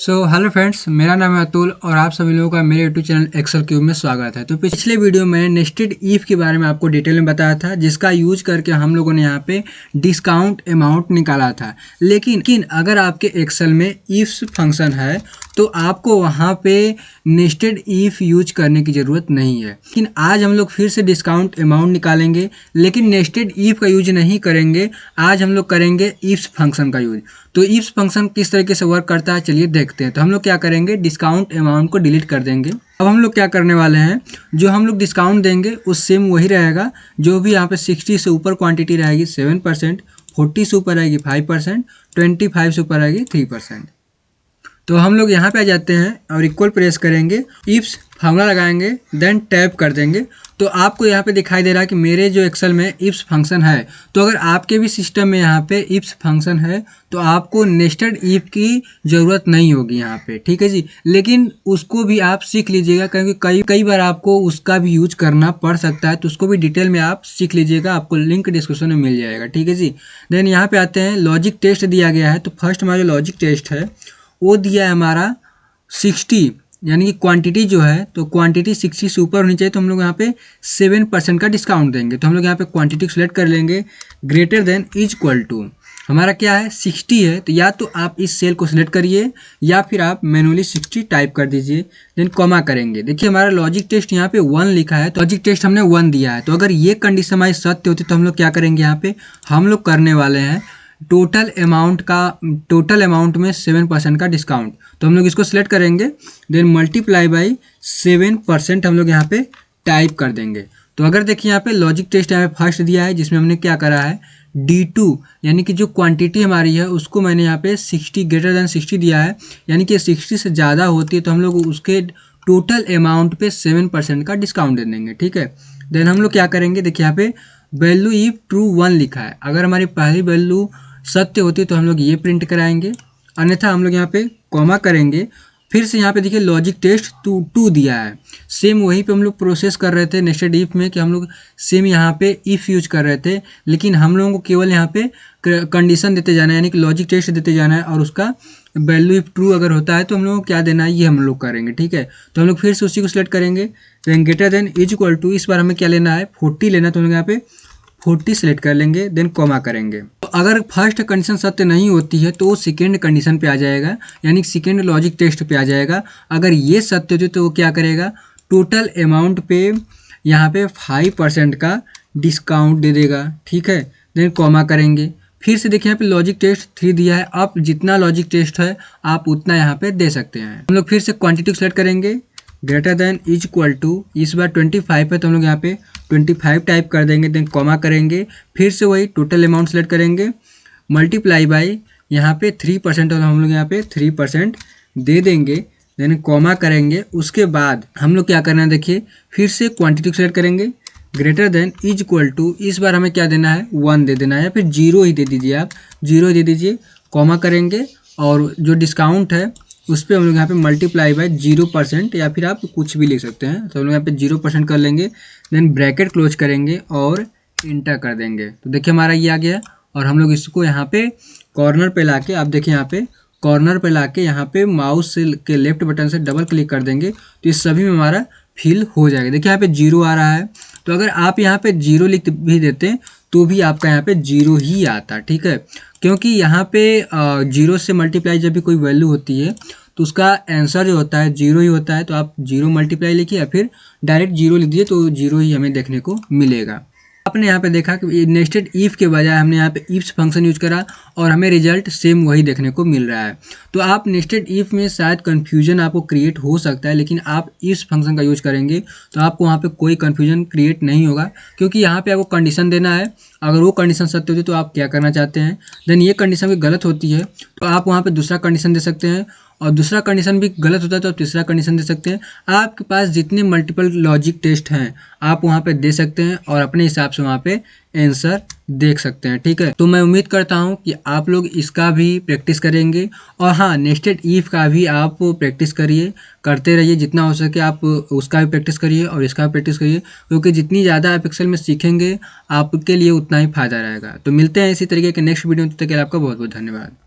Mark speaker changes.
Speaker 1: Hello friends, मेरा नाम है अतुल और आप सभी लोगों का मेरे यूट्यूब चैनल एक्सेल क्यूब में स्वागत है। तो पिछले वीडियो में नेस्टेड इफ के बारे में आपको डिटेल में बताया था, जिसका यूज करके हम लोगों ने यहाँ पे डिस्काउंट अमाउंट निकाला था। लेकिन अगर आपके एक्सेल में इफ फंक्शन है तो आपको वहाँ पे नेस्टेड इफ यूज करने की ज़रूरत नहीं है। लेकिन आज हम लोग फिर से डिस्काउंट अमाउंट निकालेंगे, लेकिन नेस्टेड इफ का यूज नहीं करेंगे। आज हम लोग करेंगे इफ फंक्शन का यूज। तो इफ फंक्शन किस तरीके से वर्क करता है चलिए देखते हैं। तो हम लोग क्या करेंगे, डिस्काउंट अमाउंट को डिलीट कर देंगे। अब हम लोग क्या करने वाले हैं, जो हम लोग डिस्काउंट देंगे उस सेम वही रहेगा। जो भी यहाँ पे 60 से ऊपर क्वांटिटी रहेगी 7%, 40 से ऊपर रहेगी 5%, 25 से ऊपर रहेगी 3%। तो हम लोग यहाँ पे आ जाते हैं और इक्वल प्रेस करेंगे, इफ्स फार्मूला लगाएंगे, देन टैप कर देंगे। तो आपको यहाँ पे दिखाई दे रहा है कि मेरे जो एक्सेल में इफ्स फंक्शन है। तो अगर आपके भी सिस्टम में यहाँ पे इफ्स फंक्शन है तो आपको नेस्टेड इफ की ज़रूरत नहीं होगी यहाँ पे, ठीक है जी। लेकिन उसको भी आप सीख लीजिएगा, क्योंकि कई बार आपको उसका भी यूज करना पड़ सकता है। तो उसको भी डिटेल में आप सीख लीजिएगा, आपको लिंक डिस्क्रिप्शन में मिल जाएगा, ठीक है जी। देन यहाँ पे आते हैं, लॉजिक टेस्ट दिया गया है। तो फर्स्ट हमारा जो लॉजिक टेस्ट है वो दिया है हमारा 60, यानी कि क्वांटिटी जो है, तो क्वांटिटी 60 से ऊपर होनी चाहिए। तो हम लोग यहाँ पे 7% का डिस्काउंट देंगे। तो हम लोग यहाँ पे क्वांटिटी को सिलेक्ट कर लेंगे, greater than is equal to हमारा क्या है 60 है। तो या तो आप इस सेल को सिलेक्ट करिए या फिर आप मैनुअली 60 टाइप कर दीजिए, देन कॉमा करेंगे। देखिए हमारा लॉजिक टेस्ट यहाँ पे 1 लिखा है, तो लॉजिक टेस्ट हमने 1 दिया है। तो अगर ये कंडीशन हमारी सत्य होती तो हम लोग क्या करेंगे, यहाँ पे हम लोग करने वाले हैं टोटल अमाउंट में 7% का डिस्काउंट। तो हम लोग इसको सिलेक्ट करेंगे, देन मल्टीप्लाई बाई 7% हम लोग यहाँ पे टाइप कर देंगे। तो अगर देखिए यहाँ पे लॉजिक टेस्ट यहाँ पे फर्स्ट दिया है, जिसमें हमने क्या करा है D2, यानी कि जो क्वांटिटी हमारी है उसको मैंने यहाँ पे 60 ग्रेटर देन 60 दिया है, यानी कि 60 से ज़्यादा होती है तो हम लोग उसके टोटल अमाउंट पे 7% का डिस्काउंट दे देंगे, ठीक है। देन हम लोग क्या करेंगे, देखिए यहाँ पे वैल्यू इफ ट्रू 1 लिखा है। अगर हमारी पहली वैल्यू सत्य होती तो हम लोग ये प्रिंट कराएंगे, अन्यथा हम लोग यहाँ पे कॉमा करेंगे। फिर से यहाँ पे देखिए लॉजिक टेस्ट 2 दिया है, सेम वही पे हम लोग प्रोसेस कर रहे थे नेस्टेड इफ में, कि हम लोग सेम यहाँ पे इफ़ यूज कर रहे थे। लेकिन हम लोगों को केवल यहाँ पे कंडीशन देते जाना है, यानी कि लॉजिक टेस्ट देते जाना है, और उसका वैल्यू इफ ट्रू अगर होता है तो हम लोग को क्या देना है ये हम लोग करेंगे, ठीक है। तो हम लोग फिर से उसी को सिलेक्ट करेंगे, then greater than is equal to, इस बार हमें क्या लेना है 40 लेना। तो हम लोग यहाँ पे 40 सेलेक्ट कर लेंगे, देन कॉमा करेंगे। तो अगर फर्स्ट कंडीशन सत्य नहीं होती है तो वो सेकेंड कंडीशन पे आ जाएगा, यानी सेकेंड लॉजिक टेस्ट पे आ जाएगा। अगर ये सत्य होती तो वो क्या करेगा, टोटल अमाउंट पे यहाँ पे 5% का डिस्काउंट दे देगा, ठीक है। देन कॉमा करेंगे। फिर से देखिए यहाँ पे लॉजिक टेस्ट 3 दिया है, आप जितना लॉजिक टेस्ट है आप उतना यहाँ पे दे सकते हैं। हम लोग फिर से क्वान्टिटी को सेलेक्ट करेंगे, greater than is equal to, इस बार 25 है तो हम लोग यहाँ पे 25 टाइप कर देंगे, देन कॉमा करेंगे। फिर से वही टोटल अमाउंट सेलेक्ट करेंगे, मल्टीप्लाई बाई यहाँ पे 3%, और हम लोग यहाँ पे 3% दे देंगे, देन कॉमा करेंगे। उसके बाद हम लोग क्या करना है, देखिए फिर से क्वांटिटी को सेलेक्ट करेंगे, greater than is equal to, इस बार हमें क्या देना है 1 दे देना है, या फिर 0 ही दे दीजिए, आप 0 ही दे दीजिए, कॉमा करेंगे। और जो डिस्काउंट है उस पर हम लोग यहाँ पे मल्टीप्लाई बाय 0%, या फिर आप कुछ भी लिख सकते हैं। तो हम लोग यहाँ पे 0% कर लेंगे, देन ब्रैकेट क्लोज करेंगे और इंटर कर देंगे। तो देखिए हमारा ये आ गया, और हम लोग इसको यहाँ पे कॉर्नर पे लाके, आप देखिए यहाँ पे कॉर्नर पे लाके यहाँ पे माउस से के लेफ्ट बटन से डबल क्लिक कर देंगे तो इस सभी में हमारा फिल हो जाएगा। देखिए यहाँ पे 0 आ रहा है, तो अगर आप यहाँ पे 0 लिख भी देते तो भी आपका यहाँ पे 0 ही आता, ठीक है। क्योंकि यहाँ पे 0 से मल्टीप्लाई जब भी कोई वैल्यू होती है तो उसका आंसर जो होता है 0 ही होता है। तो आप 0 मल्टीप्लाई लिखिए या फिर डायरेक्ट 0 लिख दीजिए, तो 0 ही हमें देखने को मिलेगा। आपने यहाँ पे देखा कि नेस्टेड इफ के बजाय हमने यहाँ पे इफ फंक्शन यूज करा और हमें रिजल्ट सेम वही देखने को मिल रहा है। तो आप नेस्टेड इफ में शायद कन्फ्यूजन आपको क्रिएट हो सकता है, लेकिन आप इफ फंक्शन का यूज करेंगे तो आपको वहाँ पे कोई कन्फ्यूजन क्रिएट नहीं होगा, क्योंकि यहाँ पे आपको कंडीशन देना है। अगर वो कंडीशन सत्य होती है तो आप क्या करना चाहते हैं, देन ये कंडीशन भी गलत होती है तो आप वहाँ पे दूसरा कंडीशन दे सकते हैं, और दूसरा कंडीशन भी गलत होता है तो आप तीसरा कंडीशन दे सकते हैं। आपके पास जितने मल्टीपल लॉजिक टेस्ट हैं आप वहाँ पे दे सकते हैं और अपने हिसाब से वहाँ पे आंसर देख सकते हैं, ठीक है। तो मैं उम्मीद करता हूँ कि आप लोग इसका भी प्रैक्टिस करेंगे, और हाँ नेस्टेड इफ का भी आप प्रैक्टिस करिए, करते रहिए, जितना हो सके आप उसका भी प्रैक्टिस करिए और इसका भी प्रैक्टिस करिए, क्योंकि जितनी ज़्यादा आप एक्सेल में सीखेंगे आपके लिए उतना ही फायदा रहेगा। तो मिलते हैं इसी तरीके के नेक्स्ट वीडियो में, तब तक के लिए आपका बहुत बहुत धन्यवाद।